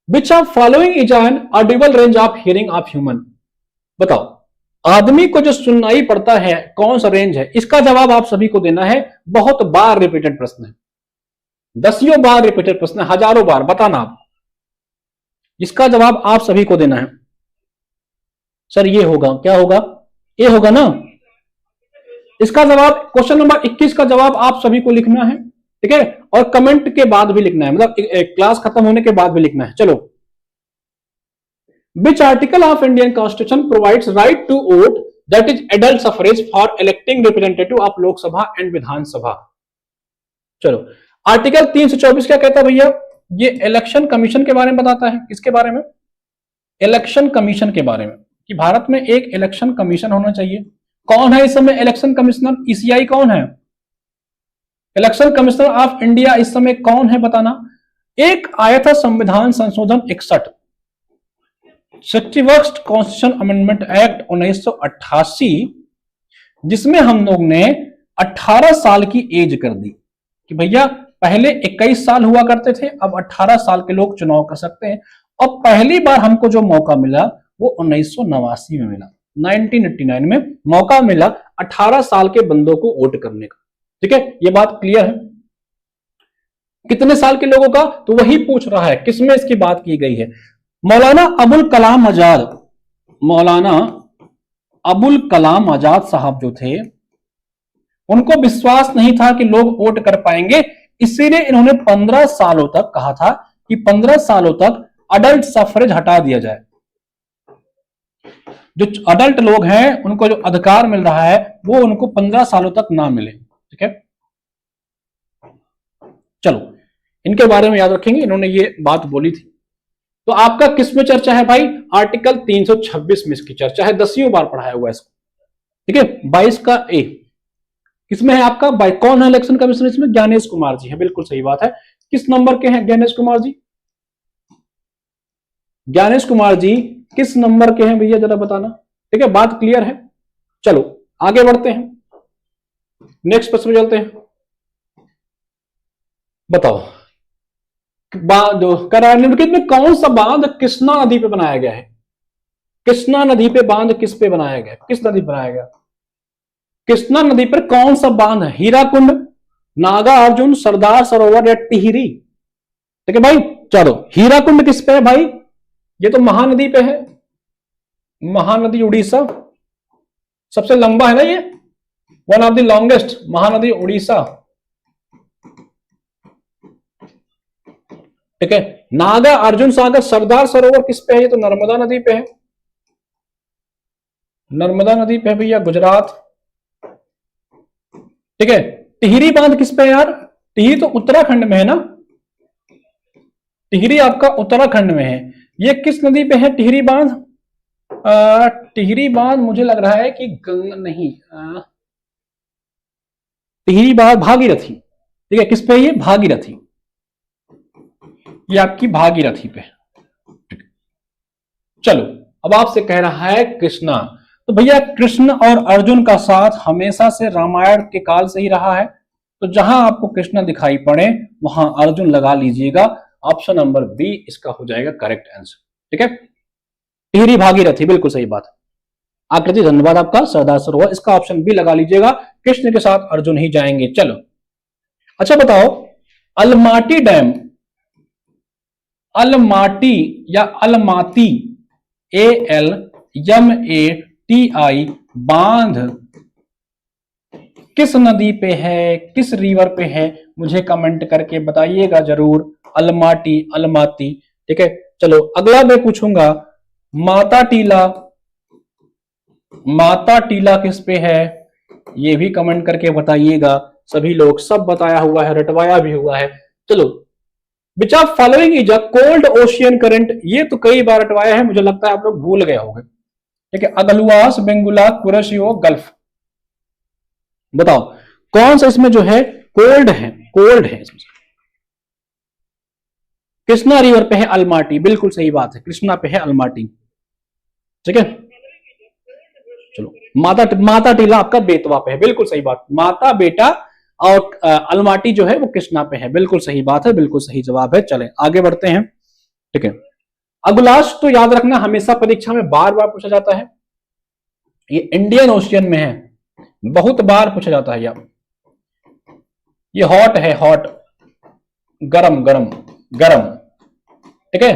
Which of following is an audible range of hearing of human. बताओ, आदमी को जो सुननाई पड़ता है कौन सा रेंज है? इसका जवाब आप सभी को देना है। बहुत बार रिपीटेड प्रश्न है, दसियों बार रिपीटेड प्रश्न है, हजारों बार। बताना आप, इसका जवाब आप सभी को देना है। सर ये होगा, क्या होगा? ये होगा ना। इसका जवाब क्वेश्चन नंबर 21 का जवाब आप सभी को लिखना है, ठीक है? और कमेंट के बाद भी लिखना है, मतलब क्लास खत्म होने के बाद भी लिखना है। चलो, which article of Indian constitution provides right to vote that is adult suffrage for electing representative of Lok Sabha and Vidhan Sabha. चलो, आर्टिकल 324 क्या कहता है भैया? ये इलेक्शन कमीशन के बारे में बताता है। किसके बारे में? इलेक्शन कमीशन के बारे में, कि भारत में एक इलेक्शन कमीशन होना चाहिए। कौन है इस समय इलेक्शन कमिश्नर? ईसीआई कौन है? इलेक्शन कमिश्नर ऑफ इंडिया इस समय कौन है? बताना। एक आया था संविधान संशोधन 61, 61st कॉन्स्टिट्यूशन अमेंडमेंट एक्ट 1988, जिसमें हम लोग ने 18 साल की एज कर दी कि भैया पहले 21 साल हुआ करते थे, अब 18 साल के लोग चुनाव कर सकते हैं। और पहली बार हमको जो मौका मिला वो 1989 में मिला, 1989 में मौका मिला 18 साल के बंदों को वोट करने का। ठीक है, ये बात क्लियर है? कितने साल के लोगों का? तो वही पूछ रहा है, किसमें इसकी बात की गई है? मौलाना अबुल कलाम आजाद, मौलाना अबुल कलाम आजाद साहब जो थे, उनको विश्वास नहीं था कि लोग वोट कर पाएंगे, इसीलिए इन्होंने 15 सालों तक कहा था कि 15 सालों तक अडल्ट सफरेज हटा दिया जाए। जो अडल्ट लोग हैं उनको जो अधिकार मिल रहा है वो उनको 15 सालों तक ना मिले। ठीक है, चलो इनके बारे में याद रखेंगे, इन्होंने ये बात बोली थी। तो आपका किस में चर्चा है भाई? आर्टिकल 326 में इसकी चर्चा है, 10 बार पढ़ाया हुआ है इसको। ठीक है, 22 का ए किसमें है आपका? कौन है इलेक्शन कमिश्नर इसमें? ज्ञानेश कुमार जी है, बिल्कुल सही बात है। किस नंबर के हैं ज्ञानेश कुमार जी? ज्ञानेश कुमार जी किस नंबर के हैं भैया, जरा बताना। ठीक है, बात क्लियर है? चलो आगे बढ़ते हैं, नेक्स्ट प्रश्न में चलते हैं। बताओ, निम्नलिखित में कौन सा बांध कृष्णा नदी पे बनाया गया है? कृष्णा नदी पे बांध किस पे बनाया गया? किस नदी बनाया गया? कृष्णा नदी पर कौन सा बांध है? हीराकुंड, नागा अर्जुन, सरदार सरोवर या टिहरी? ठीक है भाई, चलो हीराकुंड किस पे है भाई? ये तो महानदी पे है, महानदी उड़ीसा, सबसे लंबा है ना ये, one of the longest, Mahanadi Orissa. ठीक है, नागा अर्जुन सागर, सरदार सरोवर किस पे है? ये तो नर्मदा नदी पे है, नर्मदा नदी पे भैया, गुजरात। ठीक है, टिहरी बांध किस पे है यार? टिहरी तो उत्तराखंड में है ना, टिहरी आपका उत्तराखंड में है। ये किस नदी पे है टिहरी बांध? टिहरी बांध मुझे लग रहा है कि गंगा नहीं, टिहरी बांध भागीरथी। ठीक है, किस पे? ये भागीरथी, ये आपकी भागीरथी पे। चलो अब आपसे कह रहा है कृष्णा, तो भैया कृष्ण और अर्जुन का साथ हमेशा से रामायण के काल से ही रहा है, तो जहां आपको कृष्ण दिखाई पड़े वहां अर्जुन लगा लीजिएगा। ऑप्शन नंबर बी इसका हो जाएगा करेक्ट आंसर। ठीक है, टिहरी भागीरथी, बिल्कुल सही बात। आकृति धन्यवाद आपका। सरदार सरोवर, इसका ऑप्शन बी लगा लीजिएगा, कृष्ण के साथ अर्जुन ही जाएंगे। चलो अच्छा बताओ, अलमाटी डैम, अलमाटी या अलमाती, ALMATI बांध किस नदी पे है, किस रिवर पे है? मुझे कमेंट करके बताइएगा जरूर। Almaty, Almaty. ठीक है, चलो अगला मैं पूछूंगा, माता टीला, माता टीला किस पे है? ये भी कमेंट करके बताइएगा सभी लोग। सब बताया हुआ है, रटवाया भी हुआ है। चलो, which of following is a cold ocean current? ये तो कई बार रटवाया है, मुझे लगता है आप लोग भूल गए होंगे। ठीक है, अगलुआस, बेंगुला, कुरशियो, गल्फ। बताओ कौन सा इसमें जो है कोल्ड है? कोल्ड है इसमें। कृष्णा रिवर पे है अलमाटी, बिल्कुल सही बात है, कृष्णा पे है अलमाटी। ठीक है, चलो माता टीला आपका बेतवा पे है, बिल्कुल सही बात। माता बेटा और अलमाटी जो है वो कृष्णा पे है, बिल्कुल सही बात है, बिल्कुल सही जवाब है। चले आगे बढ़ते हैं। ठीक है, अगुलाश तो याद रखना हमेशा परीक्षा में बार बार पूछा जाता है, ये इंडियन ओशियन में है, बहुत बार पूछा जाता है। ये हॉट है, हॉट, गरम गरम गरम, ठीक है।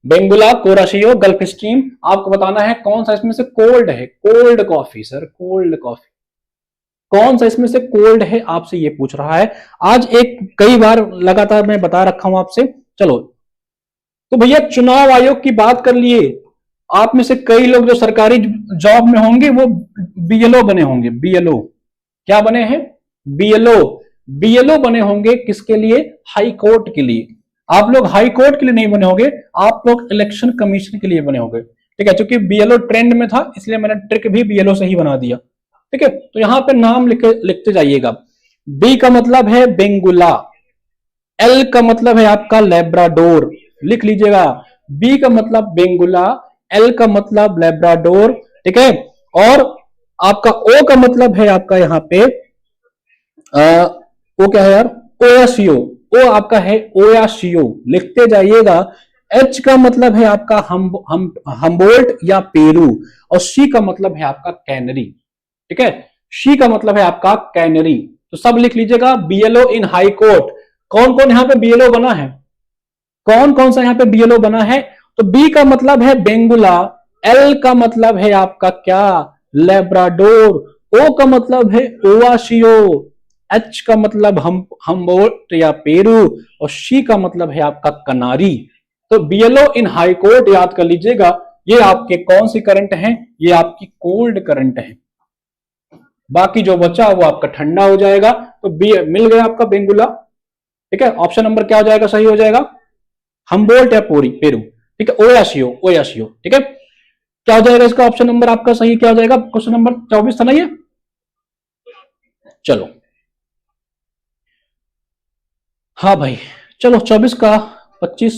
बेंगुला, कोराशियो, गल्फ स्ट्रीम, आपको बताना है कौन सा इसमें से कोल्ड है। Cold coffee sir, cold coffee, कौन सा इसमें से कोल्ड है, आपसे ये पूछ रहा है। आज एक कई बार लगातार मैं बता रखा हूं आपसे। चलो तो भैया चुनाव आयोग की बात कर लिए, आप में से कई लोग जो सरकारी जॉब में होंगे वो बीएलओ बने होंगे। बीएलओ क्या बने हैं? बीएलओ। बीएलओ बने होंगे किसके लिए? हाई कोर्ट के लिए। आप लोग हाई कोर्ट के लिए नहीं बने होंगे, आप लोग इलेक्शन कमीशन के लिए बने होंगे, ठीक है। क्योंकि बीएलओ ट्रेंड में था इसलिए मैंने ट्रिक भी बीएलओ से ही बना दिया, ठीक है। तो यहां पे नाम लिखते जाइएगा। बी का मतलब है बेंगुला, एल का मतलब है आपका लेब्राडोर, लिख लीजिएगा। बी का मतलब बेंगुला, एल का मतलब लेब्राडोर, ठीक है। और आपका ओ का मतलब है आपका यहाँ पे ओ क्या है यार? ओयाशियो। ओ आपका है ओयाशियो, लिखते जाइएगा। एच का मतलब है आपका हम्बोल्ट या पेरू, और सी का मतलब है आपका कैनरी, ठीक है। सी का मतलब है आपका कैनरी। तो सब लिख लीजिएगा। बीएलओ इन हाई कोर्ट, कौन कौन यहां पे बीएलओ बना है? कौन कौन सा यहां पे बीएलओ बना है? तो बी का मतलब है बेंगुला, एल का मतलब है आपका क्या? लेब्राडोर, ओ का मतलब है ओवाशियो, एच का मतलब हम्बोल्ट या पेरू, और सी का मतलब है आपका कनारी। तो बीएलओ इन हाई कोर्ट याद कर लीजिएगा। ये आपके कौन सी करंट हैं? ये आपकी कोल्ड करंट है। बाकी जो बचा वो आपका ठंडा हो जाएगा। तो बी मिल गया आपका बेंगुला, ठीक है। ऑप्शन नंबर क्या हो जाएगा? सही हो जाएगा हम्बोल्ट या पेरू, ठीक है। ओयाशियो, ओयाशियो, ठीक है। क्या हो जाएगा इसका ऑप्शन नंबर आपका सही? क्या हो जाएगा? क्वेश्चन नंबर 24 था ना ये। चलो हाँ भाई, चलो 24 का 25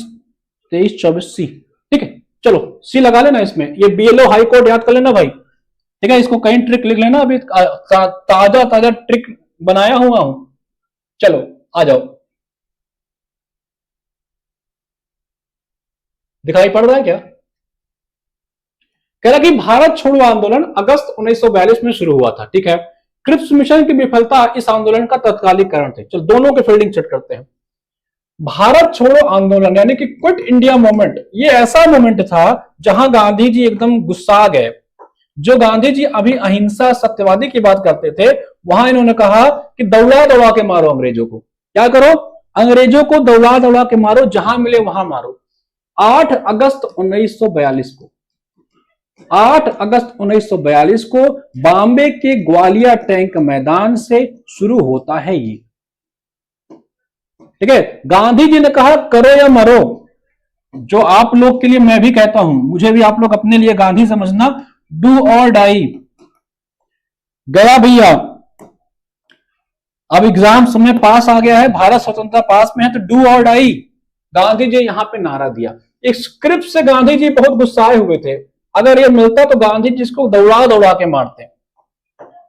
23 24 सी, ठीक है। चलो सी लगा लेना इसमें। ये बीएलओ हाई कोर्ट याद कर लेना भाई, ठीक है। इसको कहीं ट्रिक लिख लेना, अभी ताजा ताजा ट्रिक बनाया हुआ हूं। चलो आ जाओ, दिखाई पड़ रहा है क्या? कह रहा कि भारत छोड़ो आंदोलन अगस्त 1942 में शुरू हुआ था, ठीक है। क्रिप्स मिशन की विफलता इस आंदोलन का तत्कालिक कारण थे। चलो दोनों के फील्डिंग सेट करते हैं। भारत छोड़ो आंदोलन यानी कि क्विट इंडिया मूवमेंट, ये ऐसा मूवमेंट था जहां गांधी जी एकदम गुस्सा गए। जो गांधी जी अभी अहिंसा सत्यवादी की बात करते थे, वहां इन्होंने कहा कि दौड़ा दौड़ा के मारो अंग्रेजों को। क्या करो? अंग्रेजों को दौड़ा दौड़ा के मारो, जहां मिले वहां मारो। 8 अगस्त 1942 को, 8 अगस्त 1942 को बॉम्बे के ग्वालियर टैंक मैदान से शुरू होता है ये, ठीक है। गांधी जी ने कहा करो या मरो। जो आप लोग के लिए मैं भी कहता हूं, मुझे भी आप लोग अपने लिए गांधी समझना, डू और डाई। गया भैया, अब एग्जाम समय पास आ गया है, भारत स्वतंत्रता पास में है, तो डू और डाई। गांधी जी यहां पे नारा दिया। एक स्क्रिप्ट से गांधी जी बहुत गुस्साए हुए थे। अगर ये मिलता तो गांधी जी इसको दौड़ा दौड़ा के मारते,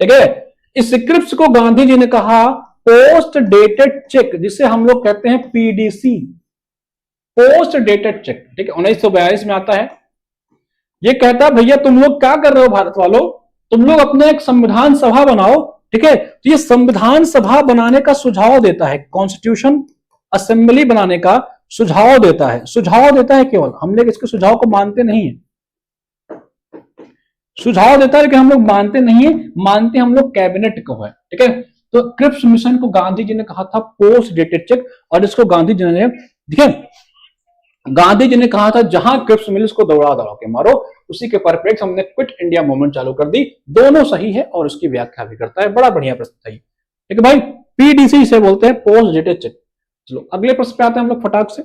ठीक है। इस स्क्रिप्ट को गांधी जी ने कहा पोस्ट डेटेड चेक, जिसे हम लोग कहते हैं पीडीसी, पोस्ट डेटेड चेक, ठीक है। 1942 में आता है। ये कहता है भैया तुम लोग क्या कर रहे हो भारत वालों, तुम लोग अपना एक संविधान सभा बनाओ, ठीक है। तो ये संविधान सभा बनाने का सुझाव देता है, कॉन्स्टिट्यूशन असेंबली बनाने का सुझाव देता है। सुझाव देता है केवल, हम लोग इसके सुझाव को मानते नहीं है। सुझाव देता है कि हम लोग मानते नहीं है, मानते हम लोग कैबिनेट को है, ठीक है। तो क्रिप्स मिशन को गांधी जी ने कहा था पोस्ट डेटेड चेक, और इसको गांधी जी ने, ठीक है, गांधी जी ने कहा था जहां क्रिप्स मिल उसको दौड़ा दौड़ा के मारो। उसी के परिप्रेक्ष्य हमने क्विट इंडिया मूवमेंट चालू कर दी। दोनों सही है और उसकी व्याख्या भी करता है। बड़ा बढ़िया प्रश्न था ये, ठीक है भाई। पीडीसी से बोलते हैं पोस्ट डेटेड चेक। चलो अगले प्रश्न पे आते हैं हम लोग फटाक से।